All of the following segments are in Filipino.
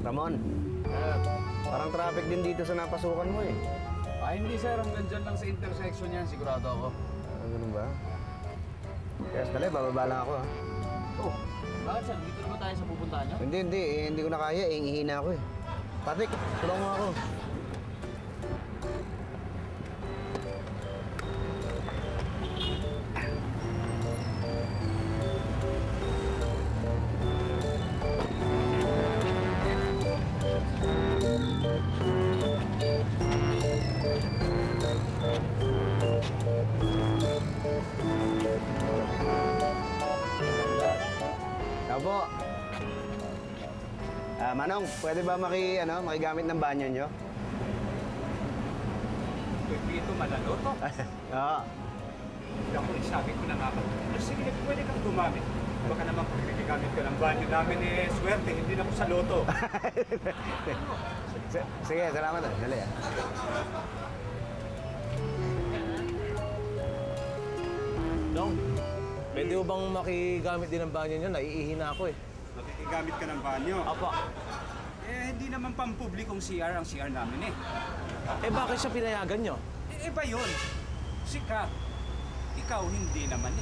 Ramon, parang traffic din dito sa napasukan mo eh. Hindi sir, hanggang dyan lang sa intersection yan, sigurado ako. Ganun ba? Kaya dali, bababa lang ako ha. Oh, bakit sir? Dito naman tayo sa pupuntahan niyo? Hindi. Hindi ko na kaya. Ihina ako eh. Patrick, tulungan mo ako. Opo. Manong, pwede ba makigamit ng banyo nyo? Dito malaloto. Oo. Ako, sabi ko na nga ba. Sige, pwede kang gumamit. Baka naman pag nagagamit ka ng banyo namin swerte, hindi na po sa loto. Sige, salamat. Dali ah. Dong, pwede mo bang makigamit din ng banyo nyo? Naiihina ako eh. Makikigamit ka ng banyo. Apa. Hindi naman pampublikong CR ang CR namin Bakit siya pinayagan nyo? Iba yun. Sikat. Ikaw, hindi naman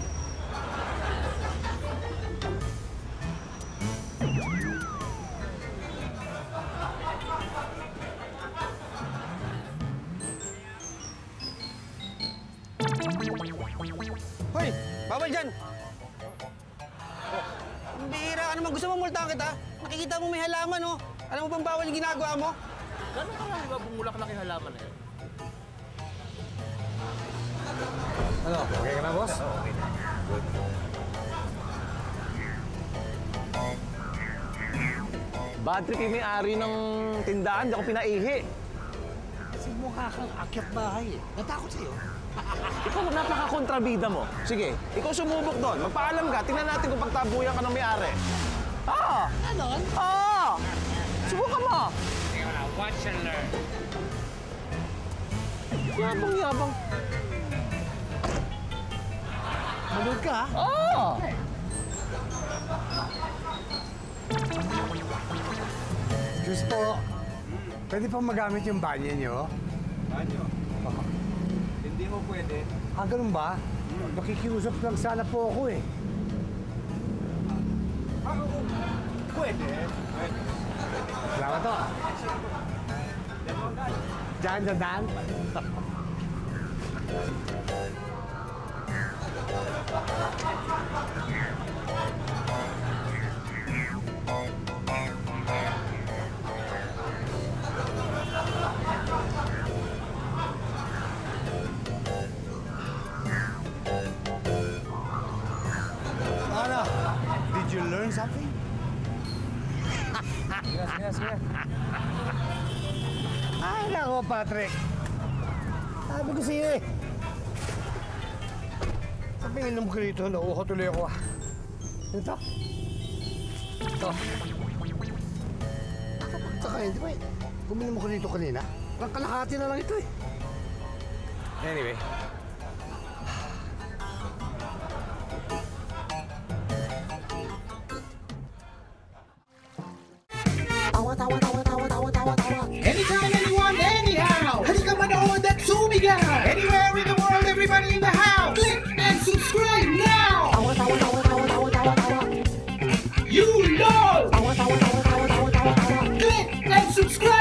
Hoy! Bawal dyan! Bihira ka naman. Gusto mo multahan kita? Nakikita mo may halaman, oh. Alam mo bang bawal yung ginagawa mo? Gano'n ka lang ba bumulak-laki halaman na yun? Ano? Okay ka na, boss? Okay na. Bad trip yung may-ari ng tindahan, di ako pinaihi. Kasi mukha kang akyat bahay eh. Natakot sa'yo. Ikaw, napaka-kontrabida mo. Sige, ikaw sumubok doon. Magpaalam ka, tingnan natin kung pagtabuyan ka ng may-ari. Ganon? Subukan mo. Watch and learn. Yabang. Manood ka ha? Diyos po, pwede pa magamit yung banyo nyo? Banyo? Hindi mo pwede. Ganun ba? Nakikiusap lang sana po ako eh. Pwede. Salamat to. Diyan. Ana, did you learn something? Sige. Ay, nako, Patrick. Sabi ko sa'yo eh. Sabi inom ko rito, nauuho tuloy ako ah. Ito. Saka hindi ba eh. Guminom ko rito kanina. Parang kalahati na lang ito eh. Anyway. Anytime, anyone, anyhow. Halika manood at sumigaw. Anywhere in the world, everybody in the house. Click and subscribe now. You know. Click and subscribe.